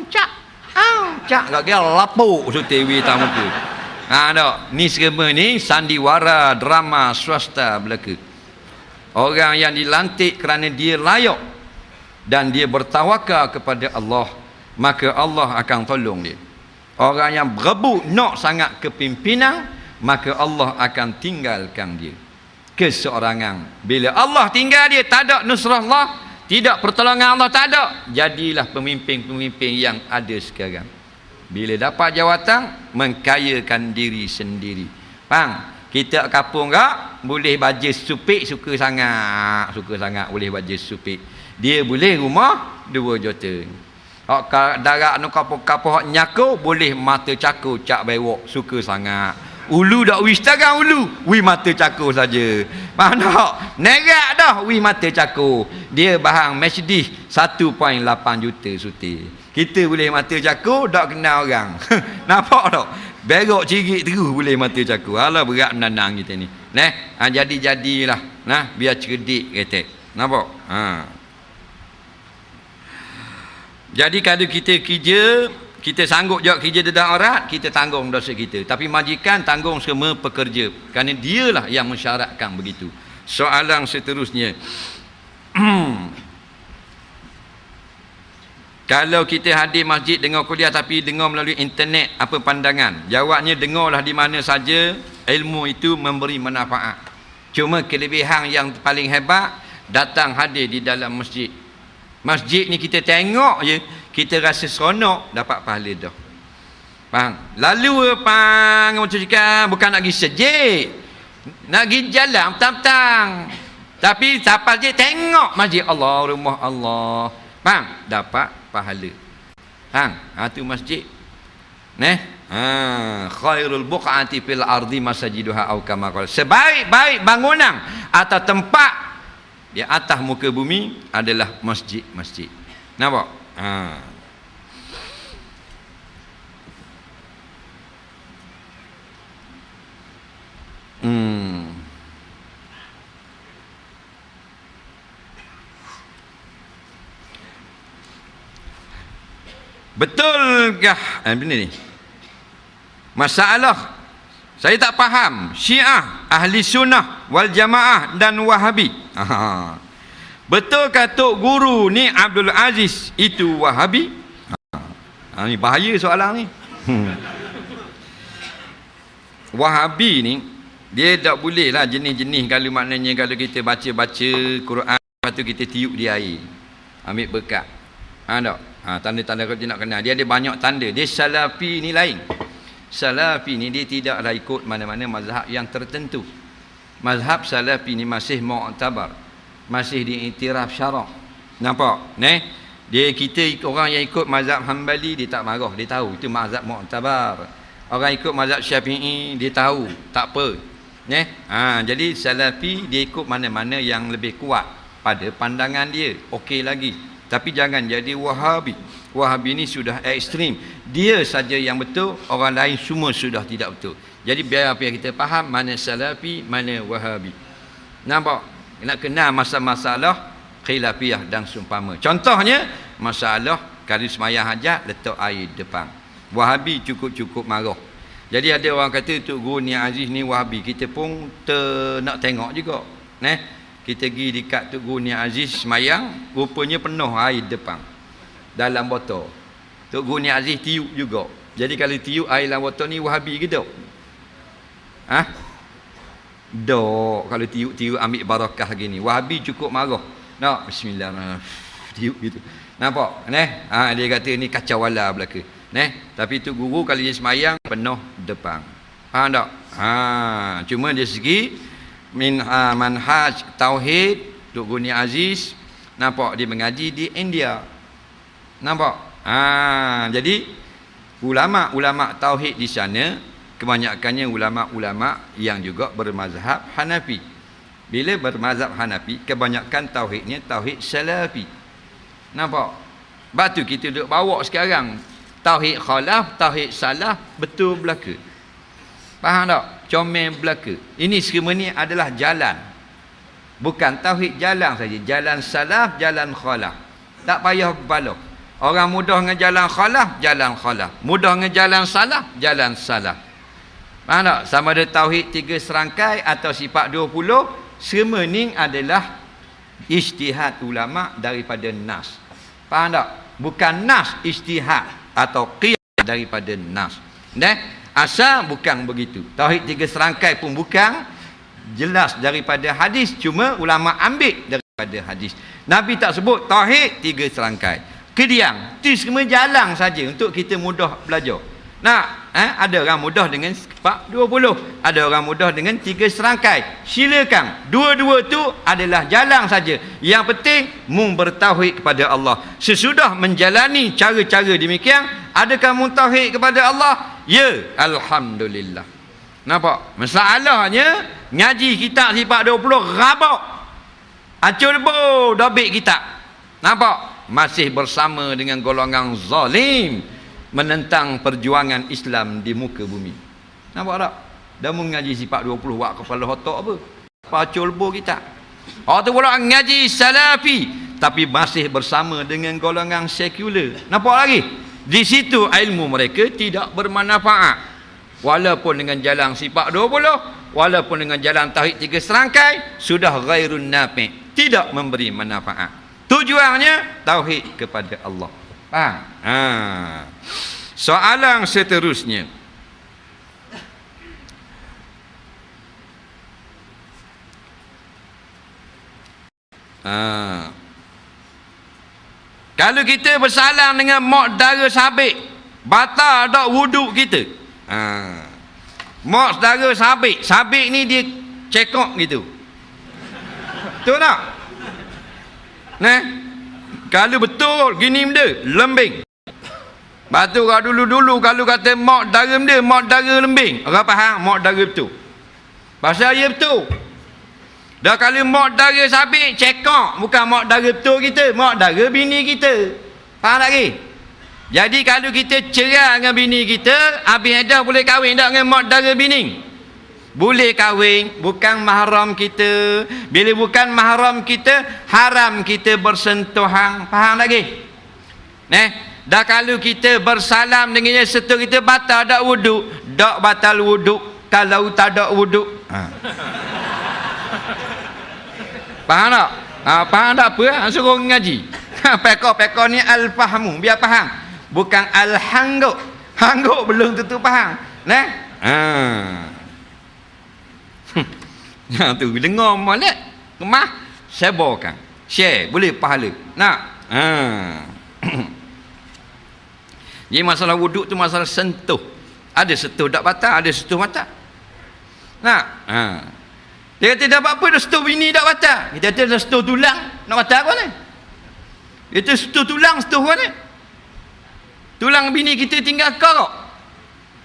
Cak. Kau kira lapuk suti hitam muka. Tak? Ni semua ni sandiwara drama swasta belaka. Orang yang dilantik kerana dia layak dan dia bertawakal kepada Allah, maka Allah akan tolong dia. Orang yang berebut nak sangat kepimpinan, maka Allah akan tinggalkan dia keseorangan. Bila Allah tinggal dia, tak ada nusrah Allah, tidak pertolongan Allah, tak ada. Jadilah pemimpin-pemimpin yang ada sekarang. Bila dapat jawatan, mengkayakan diri sendiri. Faham? Kita kampung tak boleh baju supik, suka sangat boleh baju supik. Dia boleh rumah 2 juta. Hak darat nu kapur-kapur hak nyaku boleh mata cakur cak bewok, suka sangat. Ulu dak wis tagang ulu, wi mata cakur saja. Faham tak? Nerak dah wi mata cakur. Dia bahang Mercedes 1.8 juta suti. Kita boleh mata cakur dak kenal orang. Nampak tak? Berok cirit terus boleh mata cakur. Alah berat menanang kita ni. Jadi-jadilah. Biar cerdik kata. Nampak? Jadi kalau kita kerja, kita sanggup jawab kerja dedah aurat, kita tanggung dosa kita. Tapi majikan tanggung semua pekerja. Kerana dialah yang mensyaratkan begitu. Soalan seterusnya. Kalau kita hadir masjid dengar kuliah tapi dengar melalui internet, apa pandangan? Jawabnya, dengarlah di mana saja, ilmu itu memberi manfaat. Cuma kelebihan yang paling hebat, datang hadir di dalam masjid. Masjid ni kita tengok je, kita rasa seronok, dapat pahala dah. Faham? Lalu macam cakap, bukan nak pergi sejid, nak pergi jalan petang-petang, tapi sampai je tengok masjid Allah, rumah Allah. Faham? Dapat pahala. Faham? Tu masjid. Khairul buq'ati fil ardi masajiduha au kama qala. Sebaik-baik bangunan atau tempat di atas muka bumi adalah masjid-masjid. Nampak? Betulkah benda ni? Masalah saya tak faham. Syiah, Ahli Sunnah wal Jamaah dan Wahabi. Betulkah Tok Guru ni Abdul Aziz itu Wahabi? Ni bahaya soalan ni. Wahabi ni dia tak boleh lah jenis-jenis, kalau maknanya kalau kita baca-baca Quran lepas tu kita tiup di air, ambil berkat. Tak? Tanda-tanda kalau dia nak kenal, dia ada banyak tanda. Dia Salafi ni lain. Salafi ni dia tidaklah ikut mana-mana mazhab yang tertentu. Mazhab Salafi ni masih mu'tabar, masih diiktiraf syarak. Nampak? Dia kita orang yang ikut mazhab Hambali, dia tak marah, dia tahu itu mazhab mu'tabar. Orang ikut mazhab Syafi'i, dia tahu, tak apa. Jadi Salafi dia ikut mana-mana yang lebih kuat pada pandangan dia, okey lagi. Tapi jangan jadi Wahabi. Wahabi ni sudah ekstrim. Dia saja yang betul, orang lain semua sudah tidak betul. Jadi biar apa yang kita faham, mana Salafi, mana Wahabi. Nampak? Nak kenal masalah khilafiyah dan seumpama. Contohnya, masalah kalau semayang hajat, letak air depan. Wahabi cukup-cukup marah. Jadi ada orang kata, Tok Guru Nia Aziz ni Wahabi. Kita pun nak tengok juga. Kita pergi dekat Tok Guru Nia Aziz semayang, rupanya penuh air depan dalam botol. Tok Guru Nia Aziz tiup juga. Jadi kalau tiup air dalam botol ni Wahabi ke tak? Dok, kalau tiup ambil barakah gini. Wahabi cukup marah. Nak bismillahirrahmanirrahim. Tiup gitu. Nampak? Dia kata ni kacau wala belaka. Tapi Tok Guru kalau dia semayang penuh depan. Faham tak? Cuma dari segi manhaj tauhid, Tok Guru Nia Aziz nampak dia mengaji di India. Nampak? Jadi ulama-ulama tauhid di sana kebanyakannya ulama-ulama yang juga bermazhab Hanafi. Bila bermazhab Hanafi, kebanyakan tauhidnya tauhid Salafi. Nampak? Batu kita duk bawa sekarang tauhid khalaf, tauhid salah betul belaka. Faham tak? Comel belaka. Ini semua ni adalah jalan. Bukan tauhid jalan saja. Jalan salaf, jalan khalaf. Tak payah kepala. Orang mudah dengan jalan khalaf, jalan khalaf. Mudah dengan jalan salaf, jalan salaf. Faham tak? Sama ada tauhid 3 serangkai atau sifat 20, semua ni adalah ijtihad ulama daripada nas. Faham tak? Bukan nas ijtihad atau qiyas daripada nas. Asal bukan begitu. Tauhid 3 serangkai pun bukan jelas daripada hadis, cuma ulama ambil daripada hadis. Nabi tak sebut tauhid 3 serangkai. Kediang, itu semua jalan saja untuk kita mudah belajar. Ada orang mudah dengan 20, ada orang mudah dengan 3 serangkai. Silakan. Dua-dua tu adalah jalan saja. Yang penting mu bertauhid kepada Allah. Sesudah menjalani cara-cara demikian, adakah mu tauhid kepada Allah? Ya, alhamdulillah. Nampak? Masalahnya ngaji kitab sifat 20 rabak. Acur bo dobik kitab. Nampak? Masih bersama dengan golongan zalim menentang perjuangan Islam di muka bumi. Nampak tak? Dah mengaji sifat 20 wak kepala otak apa? Pacul bo kitab. Orang tu pula ngaji salafi tapi masih bersama dengan golongan sekular. Nampak lagi? Di situ ilmu mereka tidak bermanfaat. Walaupun dengan jalan sifat 20, walaupun dengan jalan tauhid 3 serangkai, sudah ghairun nafi', tidak memberi manfaat. Tujuannya tauhid kepada Allah. Faham? Soalan seterusnya. Kalau kita bersalam dengan mak dara sabit, batal tak wuduk kita? Mak dara sabit, sabit ni dia cekok gitu. Betul tak? Nah, kalau betul gini benda, lembing. Batu kalau dulu kalau kata mak dara benda, mak dara lembing, orang faham mak dara betul. Pasal dia betul. Dah kalau mak dara sabit cekok, bukan mak dara betul kita, mak dara bini kita. Faham tak lagi? Jadi kalau kita cerai dengan bini kita, habis dah boleh kahwin tak dengan mak dara bini? Boleh kahwin, bukan mahram kita. Bila bukan mahram kita, haram kita bersentuhan. Faham lagi? Dah kalau kita bersalam dengannya serta kita batal tak wuduk, tak batal wuduk kalau tak ada wuduk. Faham tak? Faham tak apa? Suruh ngaji. Pekor ni al-fahmu, biar faham. Bukan al-hangguk. Hangguk belum tentu faham. Tu dengar molek, kemah, sebarkan. Share, boleh pahala. Nak? Jadi masalah wuduk tu masalah sentuh. Ada sentuh tak batal, ada sentuh batal. Nak? Dia kata dapat apa dah sentuh bini tak batal. Kita kata dah sentuh tulang, nak batal apa ni? Itu sentuh tulang, sentuh mana? Tulang bini kita tinggal korok.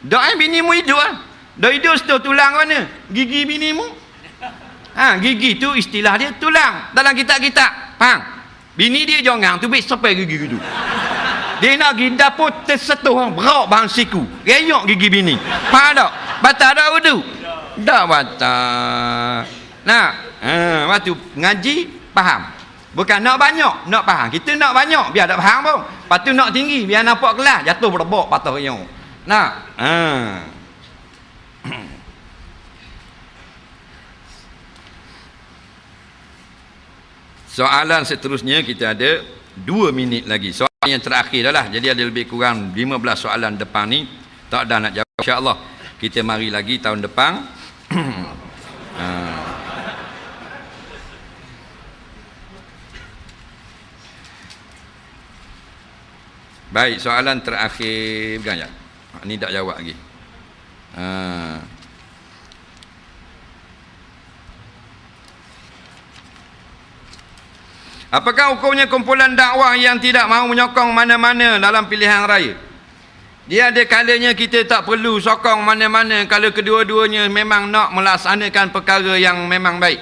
Dak bini mu hidup ah. Dah hidup sentuh tulang mana? Gigi bini mu. Gigi tu istilah dia tulang dalam kitab-kitab. Faham? Bini dia jongang tu bik sampai gigi gitu. Dia nak pergi dapur tersetuh berak bahan siku. Renyok gigi bini. Faham tak? Batal tak wudu? Tak batal. Nah, waktu ngaji faham. Bukan nak banyak, nak faham. Kita nak banyak biar tak faham pun. Lepas tu nak tinggi biar nampak kelas, jatuh berebok patah renyok. Nah, soalan seterusnya kita ada 2 minit lagi. Soalan yang terakhir dah lah. Jadi ada lebih kurang 15 soalan depan ni. Tak ada nak jawab. InsyaAllah kita mari lagi tahun depan. Baik, soalan terakhir. Bukan ya? Ni tak jawab lagi. Apakah hukumnya kumpulan dakwah yang tidak mahu menyokong mana-mana dalam pilihan raya? Dia ada kalanya kita tak perlu sokong mana-mana kalau kedua-duanya memang nak melaksanakan perkara yang memang baik.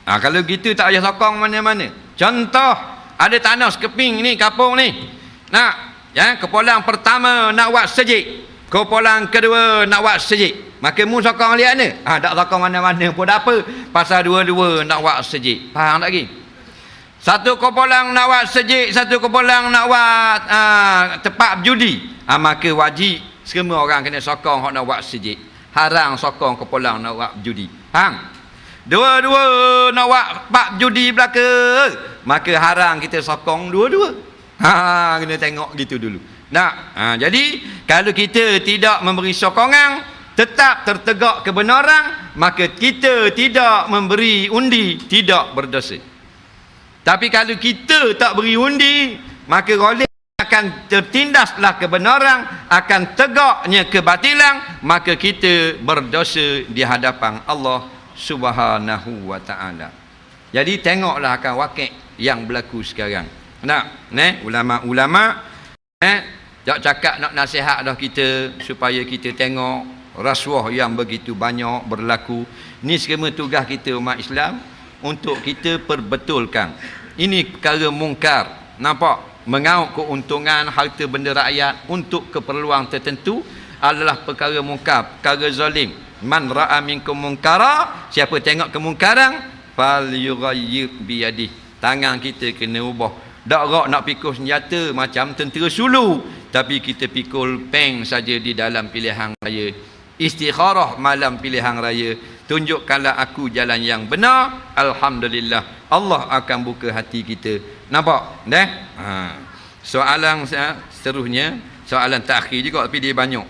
Kalau gitu tak payah sokong mana-mana. Contoh, ada tanah sekeping ni, kampung ni. Kumpulan pertama nak buat sejik, kumpulan kedua nak buat sejik. Maka mu sokong lihat ni? Tak sokong mana-mana pun tak apa. Pasal dua-dua nak buat sejik. Faham tak lagi? Satu kumpulan nak buat sejik, satu kumpulan nak buat tempat berjudi. Maka wajib semua orang kena sokong hak nak buat sejik. Haram sokong kumpulan nak buat berjudi. Faham? Dua-dua nak buat tempat berjudi belaka. Maka haram kita sokong dua-dua. Kena tengok gitu dulu. Jadi kalau kita tidak memberi sokongan, tetap tertegak kebenaran, maka kita tidak memberi undi, tidak berdosa. Tapi kalau kita tak beri undi, maka oleh akan tertindaslah kebenaran, akan tegaknya kebatilan, maka kita berdosa di hadapan Allah Subhanahu wa taala. Jadi tengoklah akan wakil yang berlaku sekarang. Ulama-ulama tak cakap nak nasihat dah kita supaya kita tengok rasuah yang begitu banyak berlaku. Ni semua tugas kita umat Islam untuk kita perbetulkan. Ini perkara mungkar. Nampak? Mengauk keuntungan harta benda rakyat untuk keperluan tertentu adalah perkara mungkar, perkara zalim. Man ra'a minkum munkara, siapa tengok kemungkaran, fal yughayyir biyadih. Tangan kita kena ubah. Tak rak nak pikul senjata macam tentera sulu, tapi kita pikul peng saja di dalam pilihan raya. Istikharah malam pilihan raya. Tunjukkanlah aku jalan yang benar. Alhamdulillah, Allah akan buka hati kita. Nampak? Soalan seterusnya, soalan terakhir juga tapi dia banyak.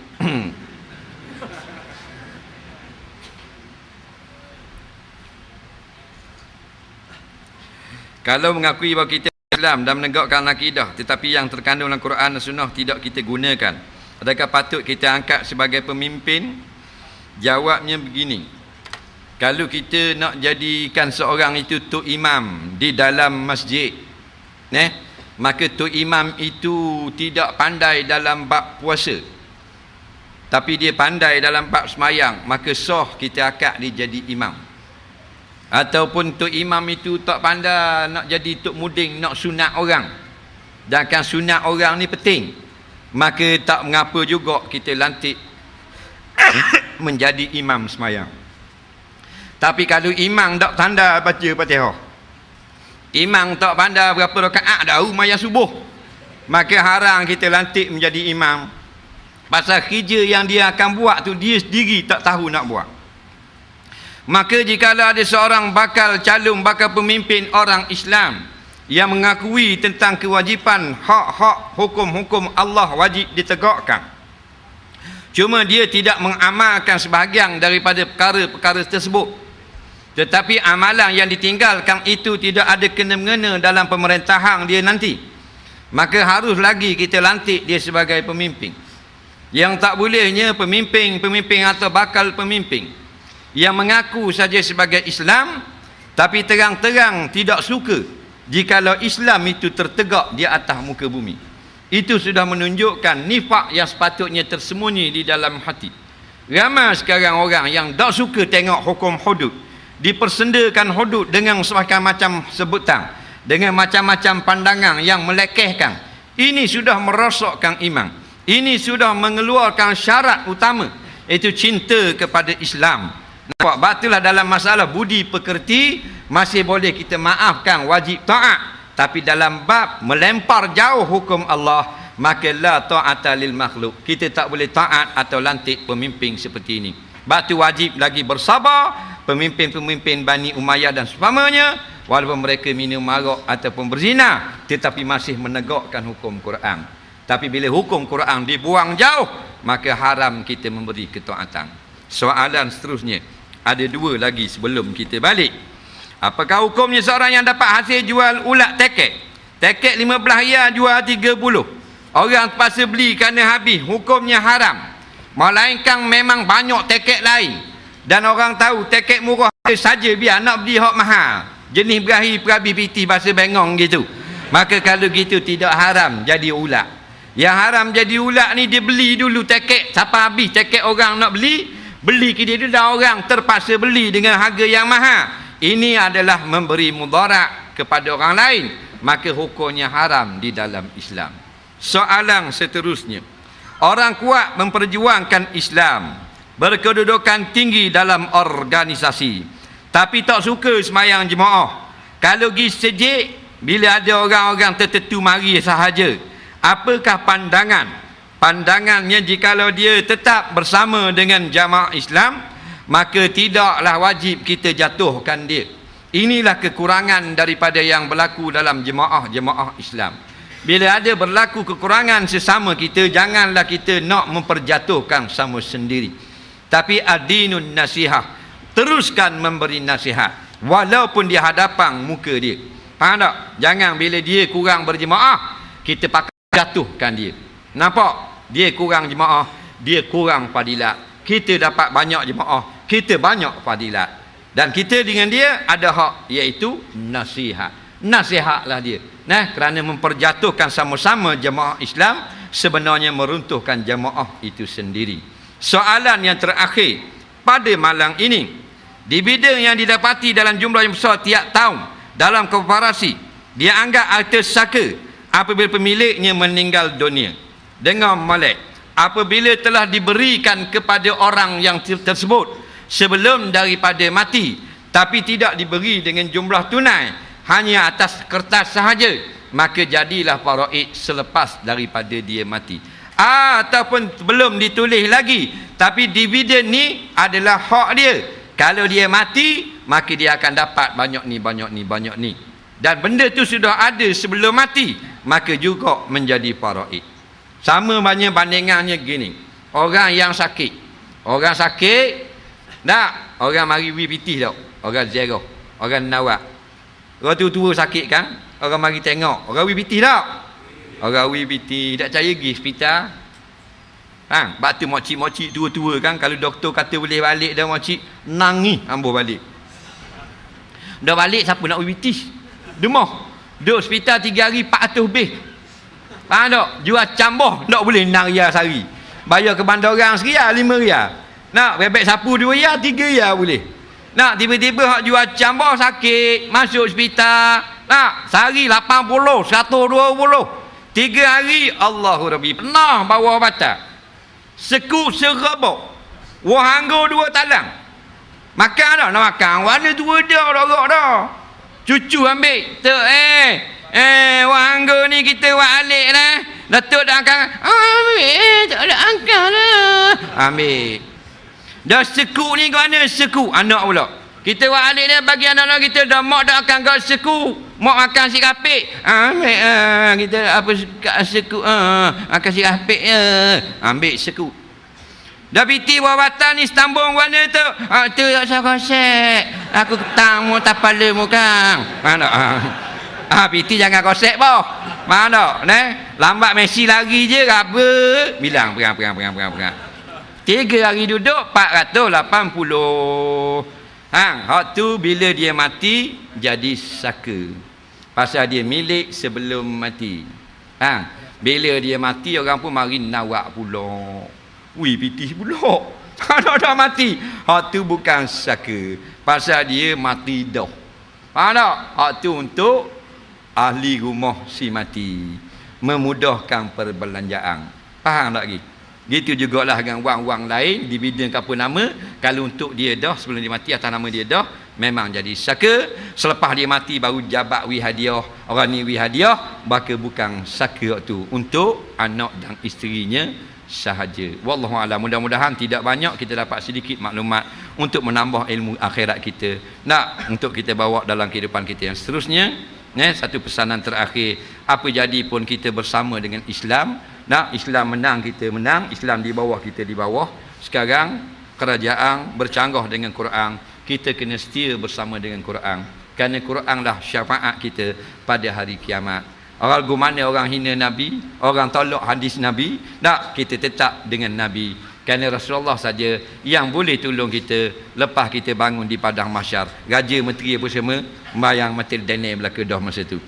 Kalau mengakui bahawa kita Islam dan menegakkan akidah, tetapi yang terkandung dalam Quran dan Sunnah tidak kita gunakan, adakah patut kita angkat sebagai pemimpin? Jawabnya begini. Kalau kita nak jadikan seorang itu tok imam di dalam masjid, maka tok imam itu tidak pandai dalam bab puasa, tapi dia pandai dalam bab semayang, maka sah kita akad dia jadi imam. Ataupun tok imam itu tak pandai nak jadi tok muding, nak sunat orang, dan kan sunat orang ni penting, maka tak mengapa juga kita lantik menjadi imam semayang. Tapi kalau imam tak pandai baca Fatihah, imam tak pandai berapa rakaat dah mayang subuh, maka haram kita lantik menjadi imam. Pasal kerja yang dia akan buat tu dia sendiri tak tahu nak buat. Maka jikalau ada seorang bakal pemimpin orang Islam yang mengakui tentang kewajipan hak-hak hukum-hukum Allah wajib ditegakkan, cuma dia tidak mengamalkan sebahagian daripada perkara-perkara tersebut, tetapi amalan yang ditinggalkan itu tidak ada kena-mengena dalam pemerintahan dia nanti, maka harus lagi kita lantik dia sebagai pemimpin. Yang tak bolehnya pemimpin atau bakal pemimpin yang mengaku saja sebagai Islam, tapi terang-terang tidak suka jikalau Islam itu tertegak di atas muka bumi. Itu sudah menunjukkan nifak yang sepatutnya tersembunyi di dalam hati. Ramai sekarang orang yang tak suka tengok hukum hudud, dipersendakan hudud dengan macam sebutan, dengan macam-macam pandangan yang melekehkan. Ini sudah merosakkan iman. Ini sudah mengeluarkan syarat utama, iaitu cinta kepada Islam. Nampak? Batulah dalam masalah budi pekerti masih boleh kita maafkan, wajib taat, tapi dalam bab melempar jauh hukum Allah, maka la ta'ata lil makhluk, kita tak boleh taat atau lantik pemimpin seperti ini. Batu wajib lagi bersabar pemimpin-pemimpin Bani Umayyah dan seumpamanya, walaupun mereka minum arak ataupun berzina, tetapi masih menegakkan hukum Quran. Tapi bila hukum Quran dibuang jauh, maka haram kita memberi ketaatan. Soalan seterusnya, ada dua lagi sebelum kita balik. Apakah hukumnya seorang yang dapat hasil jual ulat teket? Teket 15 ya jual 30. Orang terpaksa beli kerana habis, hukumnya haram. Melainkan memang banyak teket lain, dan orang tahu teket murah saja biar nak beli hak mahal, jenis berahi perabi piti bahasa bengong gitu, maka kalau gitu tidak haram jadi ulat. Yang haram jadi ulat ni dia beli dulu teket, siapa habis teket orang nak beli ke dia dulu, dan orang terpaksa beli dengan harga yang mahal. Ini adalah memberi mudarat kepada orang lain, maka hukumnya haram di dalam Islam. Soalan seterusnya, orang kuat memperjuangkan Islam, berkedudukan tinggi dalam organisasi, tapi tak suka semayang jemaah. Kalau pergi sejik, bila ada orang-orang tertentu mari sahaja, apakah pandangannya jikalau dia tetap bersama dengan jamaah Islam, maka tidaklah wajib kita jatuhkan dia. Inilah kekurangan daripada yang berlaku dalam jemaah Islam. Bila ada berlaku kekurangan sesama kita, janganlah kita nak memperjatuhkan sama sendiri, tapi ad-dinun nasihah, teruskan memberi nasihat walaupun di hadapan muka dia. Faham tak? Jangan bila dia kurang berjemaah kita pakai jatuhkan dia. Nampak? Dia kurang jemaah, dia kurang fadilat. Kita dapat banyak jemaah, kita banyak fadilat, dan kita dengan dia ada hak, iaitu nasihat. Nasihatlah dia. Kerana memperjatuhkan sama-sama jemaah Islam sebenarnya meruntuhkan jemaah itu sendiri. Soalan yang terakhir pada malam ini, dividen yang didapati dalam jumlah yang besar tiap tahun dalam koperasi dianggap harta saka apabila pemiliknya meninggal dunia. Dengar molek, apabila telah diberikan kepada orang yang tersebut sebelum daripada mati, tapi tidak diberi dengan jumlah tunai, hanya atas kertas sahaja, maka jadilah faraid selepas daripada dia mati. Ataupun belum ditulis lagi, tapi dividen ni adalah hak dia. Kalau dia mati, maka dia akan dapat banyak ni, banyak ni, banyak ni. Dan benda tu sudah ada sebelum mati, maka juga menjadi faraid. Sama banyak bandingannya gini. Orang yang sakit, tak, orang mari pitih tak, orang zero, orang nawak. Orang tua sakit kan, orang mari tengok, orang pitih tak, orang pitih, tak percaya pergi hospital. Sebab tu makcik-makcik tua-tua kan, kalau doktor kata boleh balik dah, makcik nangis ambil balik. Dah balik siapa nak pitih? Demah. Duduk hospital 3 hari 400 lebih. Faham tak? Jual cambah tak boleh 6 riyal sehari. Bayar ke bandar serial 5 riyal. Nak bebek sapu 2 riyal 3 riyal boleh. Nak tiba-tiba hak jual cambah sakit, masuk hospital, nak sehari 80, 120. 3 hari Allahu Rabbi pernah bawa batal. Sekut serebok. Wahanggo 2 talang. Makan dah, nak makan. Warna 2 dah dorok dah. Cucu ambil. Tok wahanggo ni kita buat alik lah. Datuk dah angkat. Ambil. Tak ada angkat lah. Ambil. Dah sekut ni ke mana? Sekut. Anak pula. Kita buat alik dia bagi anak-anak kita. Dah mak dah akan kau sekut. Mak makan si kapik. Ambil. Kita apa sekut. Makan si kapik. Ambil sekut. Dah piti wawatan ni setambung mana tu? Tu tak usah kosek. Aku ketang mu tapala mu kang. Mana? Piti jangan kosek boh. Mana? Lambat Messi lagi je apa? Bilang perang. 3 hari duduk 480. Hak tu bila dia mati jadi saka. Pasal dia milik sebelum mati. Bila dia mati orang pun mari nawak pula. Pitih pula. Dah mati. Hak tu bukan saka. Pasal dia mati dah. Faham tak? Hak tu untuk ahli rumah si mati. Memudahkan perbelanjaan. Faham tak lagi? Gitu jugalah dengan wang-wang lain, dividen ke apa nama, kalau untuk dia dah sebelum dia mati atas nama dia dah, memang jadi saka. Selepas dia mati baru jabat wihadiah, orang ni wihadiah, maka bukan saka tu, untuk anak dan isterinya sahaja. Wallahu a'lam. Mudah-mudahan tidak banyak, kita dapat sedikit maklumat untuk menambah ilmu akhirat kita, nak untuk kita bawa dalam kehidupan kita yang seterusnya. Satu pesanan terakhir, apa jadi pun kita bersama dengan Islam. Nak Islam menang, kita menang. Islam di bawah, kita di bawah. Sekarang kerajaan bercanggah dengan Quran, kita kena setia bersama dengan Quran, kerana Quranlah syafaat kita pada hari kiamat. Orang gumana orang hina Nabi, orang tolak hadis Nabi, tak, kita tetap dengan Nabi, kerana Rasulullah saja yang boleh tolong kita lepas kita bangun di padang mahsyar. Raja menteri apa semua membayang mati denai belaka dah masa tu.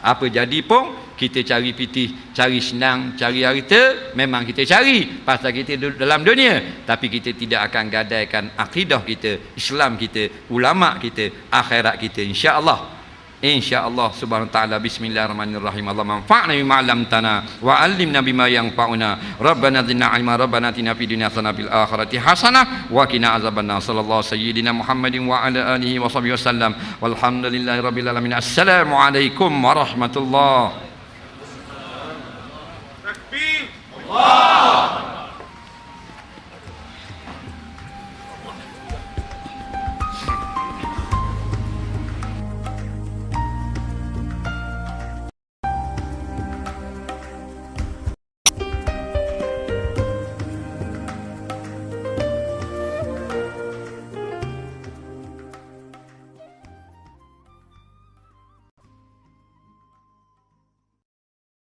Apa jadi pun kita cari pitih, cari senang, cari harta, memang kita cari pasal kita duduk dalam dunia, tapi kita tidak akan gadaikan akidah kita, Islam kita, ulama kita, akhirat kita, insya-Allah. InsyaAllah subhanahu wa ta'ala. Bismillahirrahmanirrahim. Allah manfa'na bima 'allamtana wa 'allimna bima yanfa'una. Rabbana zidna 'ilma. Rabbana atina fid dunya hasanah fil akhirati hasanah wa qina azabannar. Sallallahu sayyidina Muhammadin wa ala alihi wa sahbihi wasallam. Walhamdulillahi rabbil alamin. Assalamualaikum warahmatullahi. Takbir. Allah.